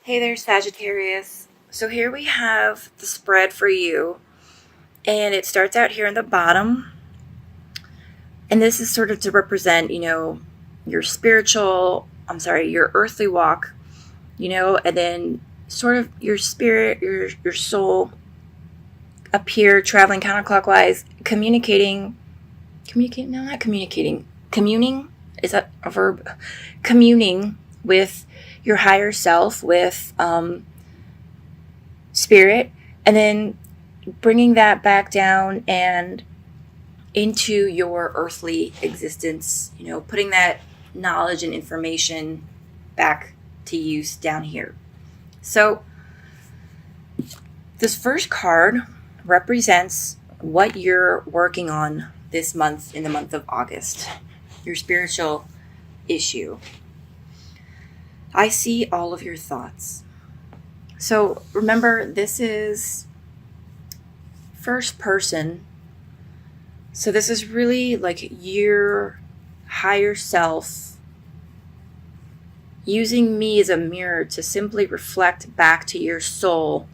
Hey there, Sagittarius. So here we have the spread for you, and it starts out here in the bottom. And this is sort of to represent, your your earthly walk, and then sort of your spirit, your soul up here traveling counterclockwise, communing, is that a verb? Communing with your higher self, with spirit, and then bringing that back down and into your earthly existence, putting that knowledge and information back to use down here. So this first card represents what you're working on this month, in the month of August, your spiritual issue. I see all of your thoughts. So remember, this is first person. So this is really like your higher self using me as a mirror to simply reflect back to your soul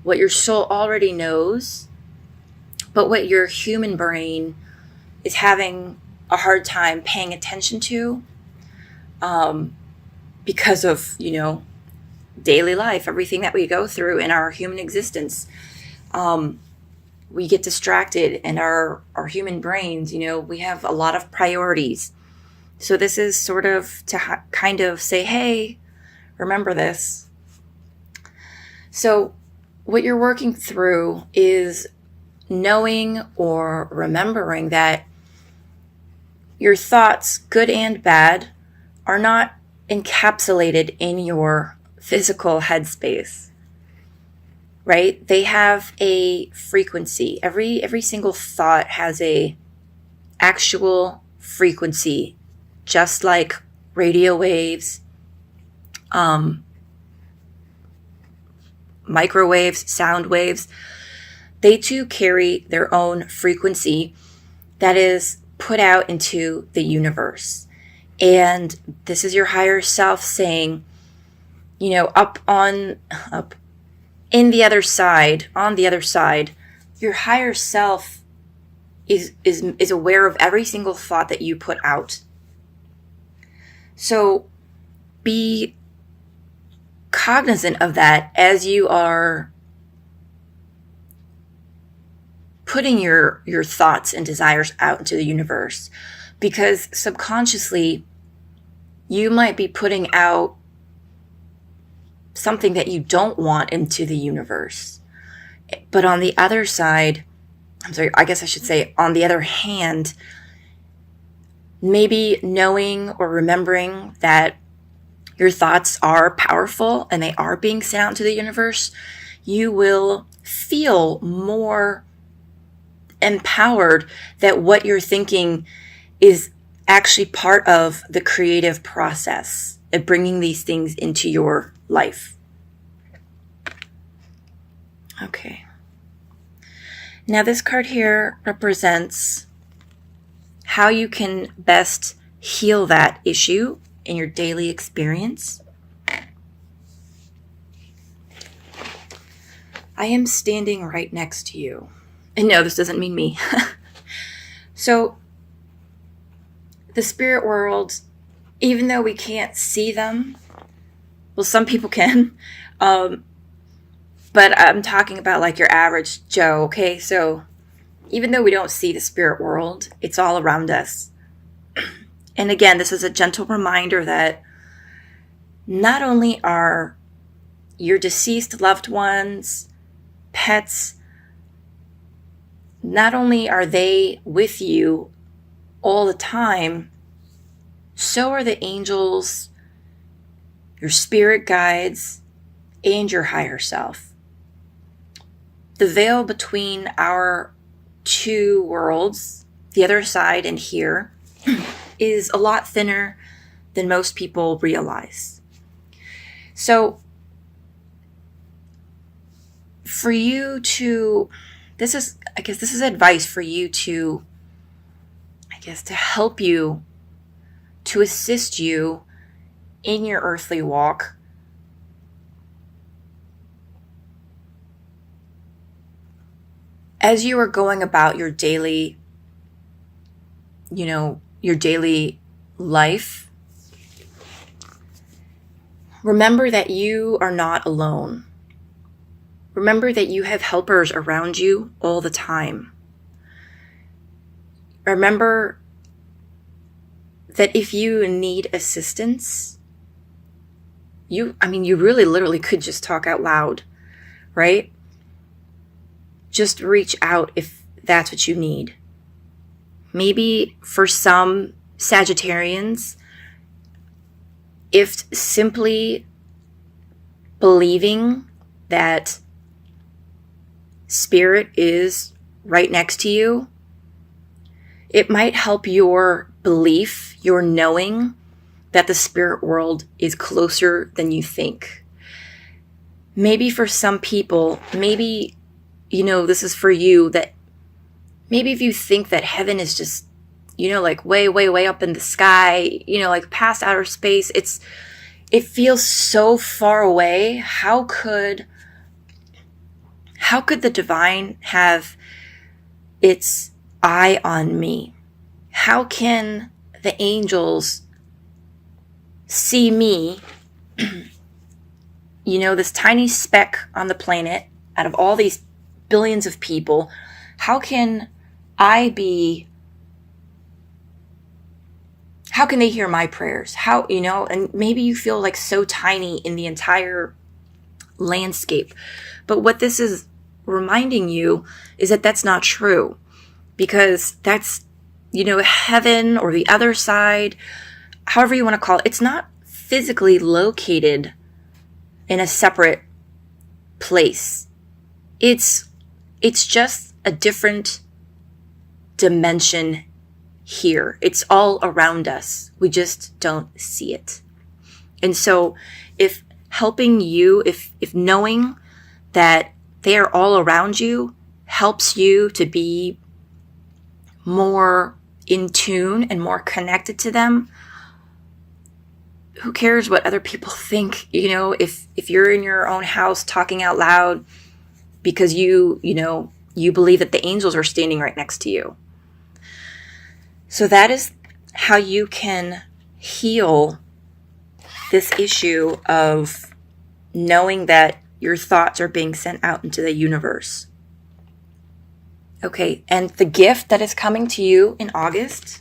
what your soul already knows, but what your human brain is having a hard time paying attention to because of, daily life, everything that we go through in our human existence. We get distracted, and our human brains, we have a lot of priorities. So this is sort of to kind of say, hey, remember this. So what you're working through is knowing or remembering that your thoughts, good and bad, are not encapsulated in your physical headspace, right? They have a frequency. Every single thought has a actual frequency, just like radio waves, microwaves, sound waves. They too carry their own frequency that is put out into the universe. And this is your higher self saying, up on the other side, your higher self is aware of every single thought that you put out. So be cognizant of that as you are putting your thoughts and desires out into the universe, because subconsciously you might be putting out something that you don't want into the universe. But on the other side, on the other hand, maybe knowing or remembering that your thoughts are powerful and they are being sent out into the universe, you will feel more empowered that what you're thinking is actually part of the creative process of bringing these things into your life. Okay. Now this card here represents how you can best heal that issue in your daily experience. I am standing right next to you. And no, this doesn't mean me. So the spirit world, even though we can't see them, well, some people can, but I'm talking about like your average Joe, okay? So even though we don't see the spirit world, it's all around us. And again, this is a gentle reminder that not only are your deceased loved ones, pets, not only are they with you all the time, so are the angels, your spirit guides, and your higher self. The veil between our two worlds, the other side and here, is a lot thinner than most people realize. So for you to, this is advice for you to, to help you, to assist you in your earthly walk, as you are going about your daily, your daily life, remember that you are not alone. Remember that you have helpers around you all the time. Remember that if you need assistance, you really literally could just talk out loud, right? Just reach out if that's what you need. Maybe for some Sagittarians, if simply believing that spirit is right next to you, it might help your belief, your knowing that the spirit world is closer than you think. Maybe for some people, maybe, this is for you, that maybe if you think that heaven is just, like way, way, way up in the sky, like past outer space, it feels so far away. How could the divine have its eye on me? How can the angels see me, this tiny speck on the planet out of all these billions of people? How can they hear my prayers? And maybe you feel like so tiny in the entire landscape. But what this is reminding you is that that's not true, because that's, heaven or the other side, however you want to call it, it's not physically located in a separate place. It's just a different dimension here. It's all around us. We just don't see it. And so if helping you, if knowing that they are all around you helps you to be more in tune and more connected to them, who cares what other people think? If you're in your own house talking out loud because you believe that the angels are standing right next to you. So that is how you can heal this issue of knowing that your thoughts are being sent out into the universe. Okay, and the gift that is coming to you in August: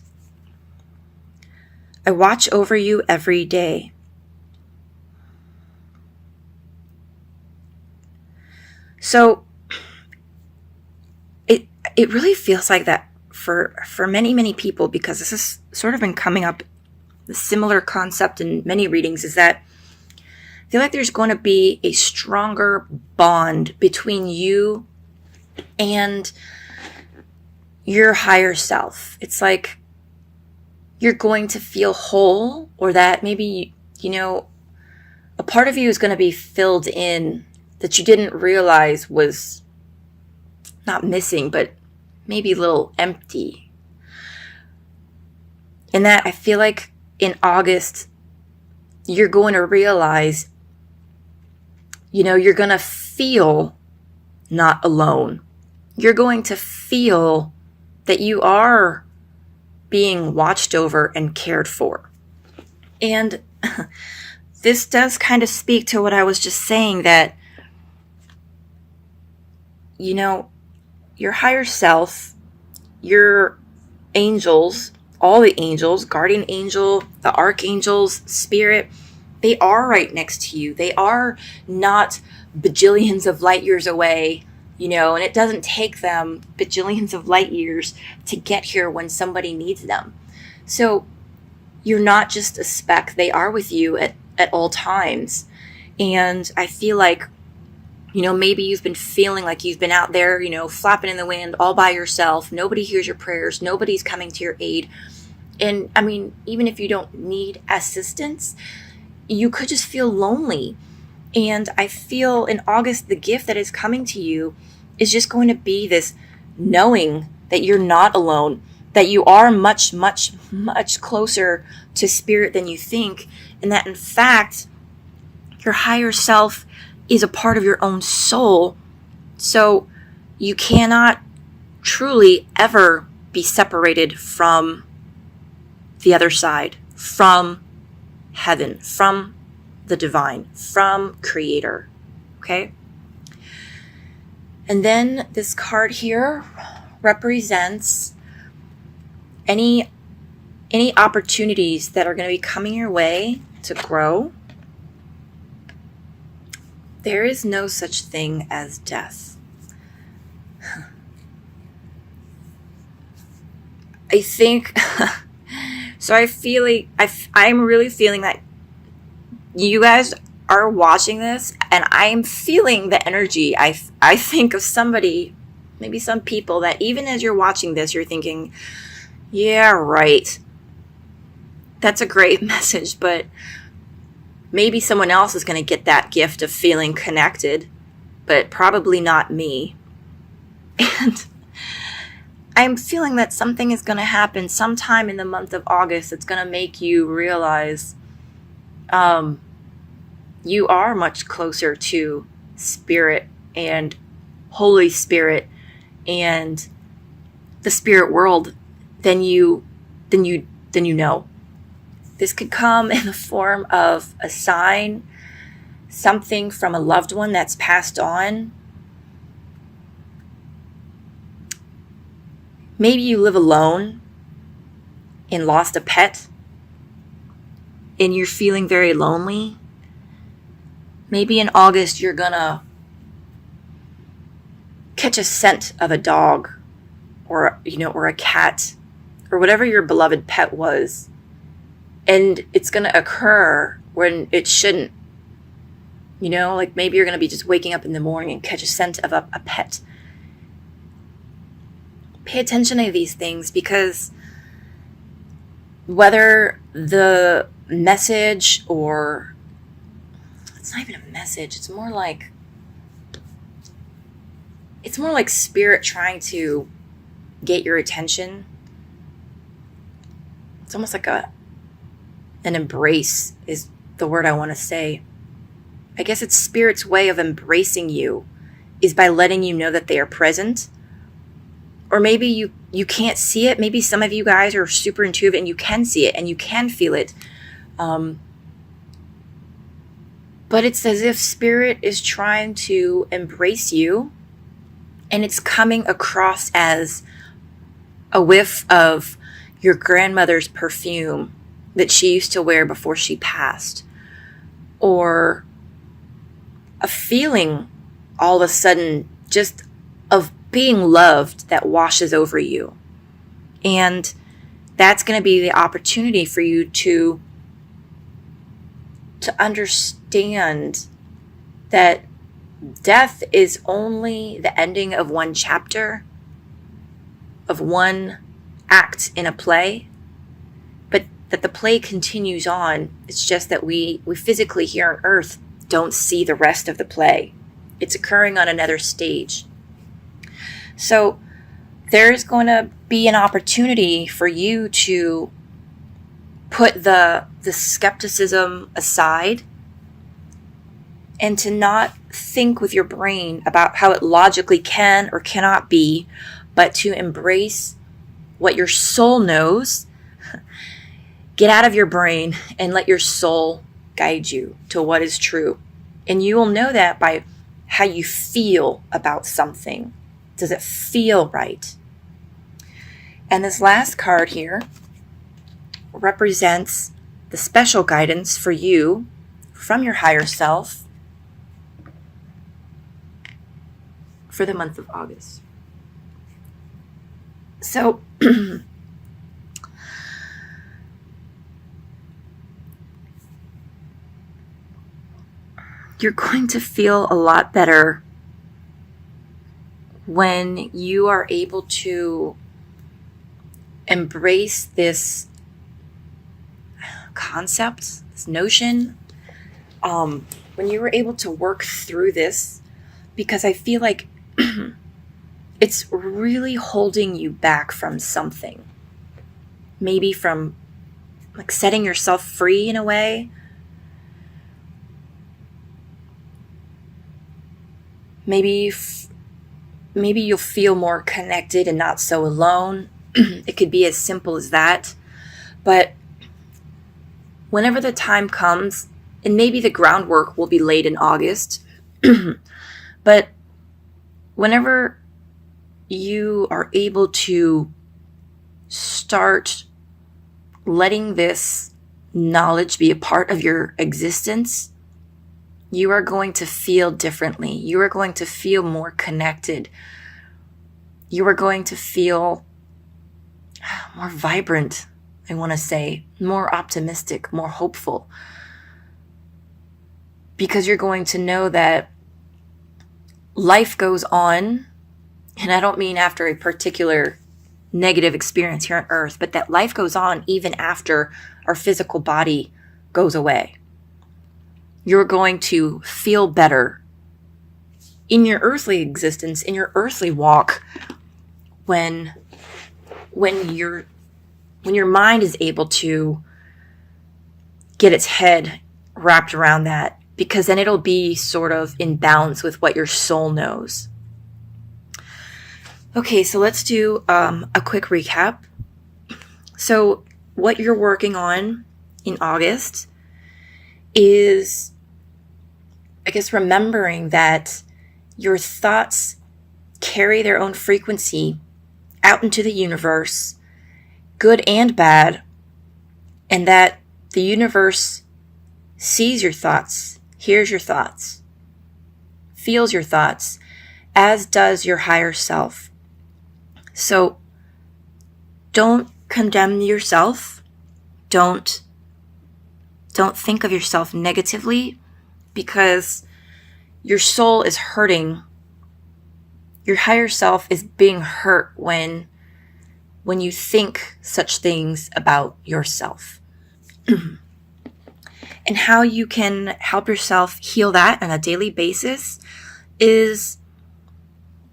I watch over you every day. So it really feels like that for many, many people, because this has sort of been coming up, the similar concept in many readings, is that I feel like there's going to be a stronger bond between you and your higher self. It's like you're going to feel whole, or that maybe, a part of you is going to be filled in that you didn't realize was not missing, but maybe a little empty. And that I feel like in August, you're going to realize, you're going to feel not alone. You're going to feel that you are being watched over and cared for. And this does kind of speak to what I was just saying, that, your higher self, your angels, all the angels, guardian angel, the archangels, spirit, they are right next to you. They are not bajillions of light years away, and it doesn't take them bajillions of light years to get here when somebody needs them. So you're not just a speck. They are with you at all times. And I feel like, maybe you've been feeling like you've been out there, flapping in the wind all by yourself. Nobody hears your prayers. Nobody's coming to your aid. And even if you don't need assistance, you could just feel lonely. And I feel in August, the gift that is coming to you is just going to be this knowing that you're not alone, that you are much, much, much closer to spirit than you think. And that in fact, your higher self is a part of your own soul. So you cannot truly ever be separated from the other side, from heaven, from the divine, from Creator. Okay? And then this card here represents any opportunities that are going to be coming your way to grow. There is no such thing as death. I think, so I feel like, I'm really feeling that you guys are watching this, and I'm feeling the energy. I think of somebody, maybe some people, that even as you're watching this, you're thinking, yeah, right. That's a great message, but maybe someone else is going to get that gift of feeling connected, but probably not me. And I'm feeling that something is going to happen sometime in the month of August that's going to make you realize you are much closer to Spirit and Holy Spirit and the spirit world than you know. This could come in the form of a sign, something from a loved one that's passed on. Maybe you live alone and lost a pet and you're feeling very lonely. Maybe in August you're gonna catch a scent of a dog or a cat or whatever your beloved pet was. And it's going to occur when it shouldn't. Like maybe you're going to be just waking up in the morning and catch a scent of a pet. Pay attention to these things, because whether the message, or it's not even a message, it's more like Spirit trying to get your attention. It's almost like an embrace is the word I want to say. I guess it's Spirit's way of embracing you is by letting you know that they are present. Or maybe you can't see it. Maybe some of you guys are super intuitive and you can see it and you can feel it. But it's as if Spirit is trying to embrace you, and it's coming across as a whiff of your grandmother's perfume that she used to wear before she passed, or a feeling all of a sudden just of being loved that washes over you. And that's going to be the opportunity for you to understand that death is only the ending of one chapter, of one act in a play, but that the play continues on. It's just that we physically here on Earth don't see the rest of the play. It's occurring on another stage. So there's going to be an opportunity for you to put the skepticism aside and to not think with your brain about how it logically can or cannot be, but to embrace what your soul knows. Get out of your brain and let your soul guide you to what is true. And you will know that by how you feel about something. Does it feel right? And this last card here represents the special guidance for you from your higher self for the month of August. So you're going to feel a lot better when you are able to embrace this concept, this notion, when you were able to work through this, because I feel like it's really holding you back from something. Maybe from like setting yourself free in a way. Maybe maybe you'll feel more connected and not so alone. It could be as simple as that. But whenever the time comes, and maybe the groundwork will be laid in August, but whenever you are able to start letting this knowledge be a part of your existence, you are going to feel differently. You are going to feel more connected. You are going to feel more vibrant, I want to say, more optimistic, more hopeful. Because you're going to know that life goes on, and I don't mean after a particular negative experience here on earth, but that life goes on even after our physical body goes away. You're going to feel better in your earthly existence, in your earthly walk, when your mind is able to get its head wrapped around that, because then it'll be sort of in balance with what your soul knows. Okay, so let's do a quick recap. So what you're working on in August is, I guess, remembering that your thoughts carry their own frequency out into the universe, good and bad, and that the universe sees your thoughts, hears your thoughts, feels your thoughts, as does your higher self. So don't condemn yourself. Don't think of yourself negatively, because your soul is hurting. Your higher self is being hurt when you think such things about yourself. And how you can help yourself heal that on a daily basis is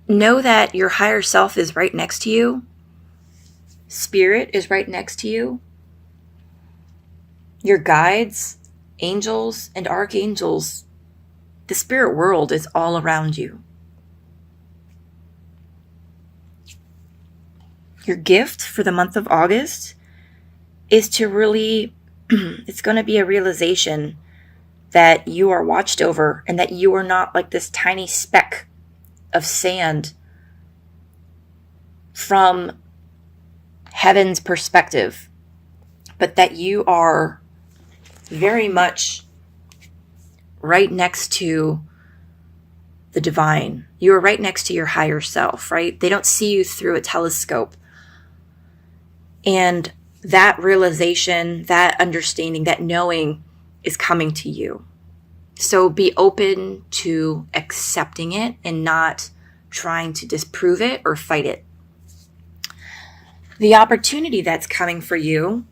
know that your higher self is right next to you. Spirit is right next to you. Your guides, angels, and archangels, the spirit world is all around you. Your gift for the month of August is to really, it's going to be a realization that you are watched over and that you are not like this tiny speck of sand from heaven's perspective, but that you are very much right next to the divine. You are right next to your higher self, right? They don't see you through a telescope. And that realization, that understanding, that knowing is coming to you. So be open to accepting it and not trying to disprove it or fight it. The opportunity that's coming for you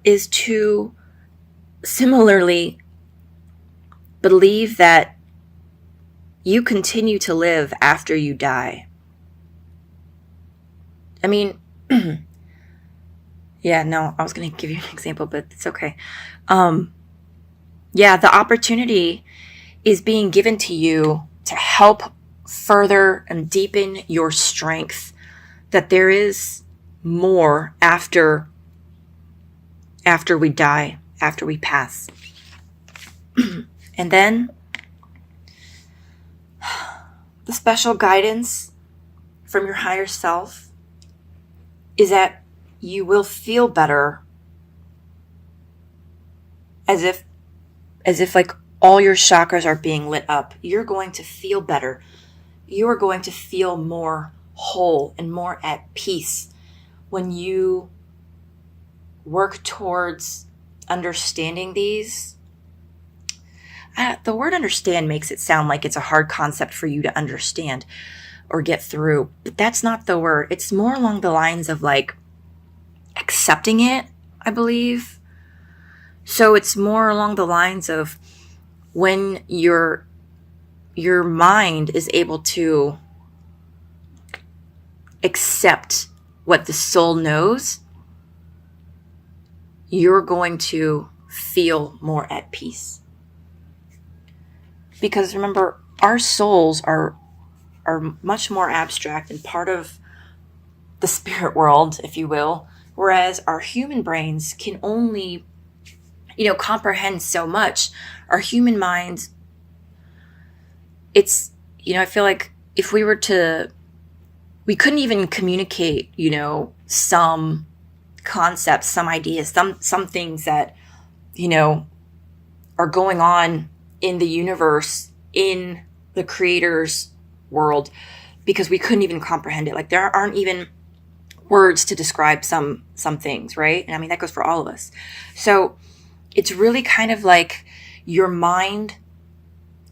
is to similarly believe that you continue to live after you die. I mean, yeah, no, I was going to give you an example, but it's okay. Yeah, the opportunity is being given to you to help further and deepen your strength, that there is more after we die, after we pass. And then the special guidance from your higher self is that you will feel better, as if like all your chakras are being lit up. You're going to feel better. You are going to feel more whole and more at peace when you work towards understanding these. The word understand makes it sound like it's a hard concept for you to understand or get through, but that's not the word. It's more along the lines of like accepting it, I believe. So it's more along the lines of when your mind is able to accept what the soul knows, you're going to feel more at peace. Because remember, our souls are are much more abstract and part of the spirit world, if you will, whereas our human brains can only, comprehend so much. Our human minds, it's, I feel like if we couldn't even communicate, some concepts, some ideas, some things that, are going on in the universe, in the creator's world, because we couldn't even comprehend it. Like there aren't even words to describe some things, right? And I mean, that goes for all of us. So it's really kind of like your mind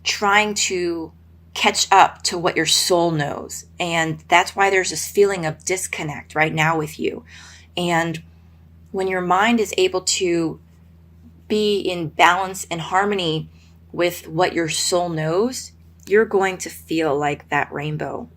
trying to catch up to what your soul knows. And that's why there's this feeling of disconnect right now with you. And when your mind is able to be in balance and harmony with what your soul knows, you're going to feel like that rainbow.